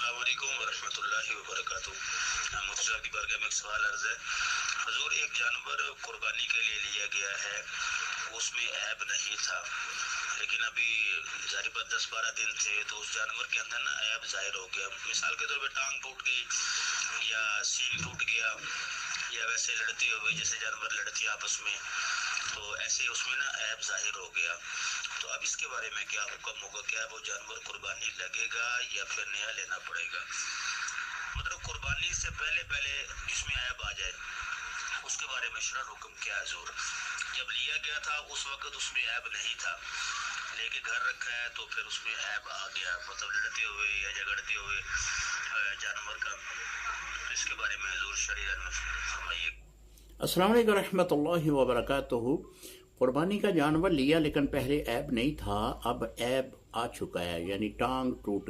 السلام علیکم ورحمۃ اللہ وبرکاتہ۔ مفتی صاحب کی بارگاہ میں ایک سوال عرض ہے، حضور ایک جانور قربانی کے لیے لیا گیا ہے، اس میں عیب نہیں تھا، لیکن ابھی ظاہر بات 10-12 دن تھے تو اس جانور کے اندر نا عیب ظاہر ہو گیا، مثال کے طور پہ ٹانگ ٹوٹ گئی یا سینگ ٹوٹ گیا یا ویسے لڑتے ہوئے جیسے جانور لڑتے ہیں آپس میں، تو ایسے اس میں نا عیب ظاہر ہو گیا، تو اب اس کے بارے میں کیا حکم ہوگا؟ کیا وہ جانور قربانی لگے گا یا پھر نیا لینا پڑے گا؟ مطلب قربانی سے پہلے اس میں عیب آ جائے، اس کے بارے میں شرع حکم کیا ہے حضور؟ جب لیا گیا تھا اس وقت اس میں عیب نہیں تھا، لے کے گھر رکھا ہے تو پھر اس میں عیب آ گیا، مطلب لڑتے ہوئے یا جھگڑتے ہوئے جانور کا، اس کے بارے میں حضور شرعی رحمت فرمائیے۔ السلام علیکم ورحمۃ اللہ وبرکاتہ۔ قربانی کا جانور لیا لیکن پہلے عیب نہیں تھا، اب عیب آ چکا ہے، یعنی ٹانگ ٹوٹ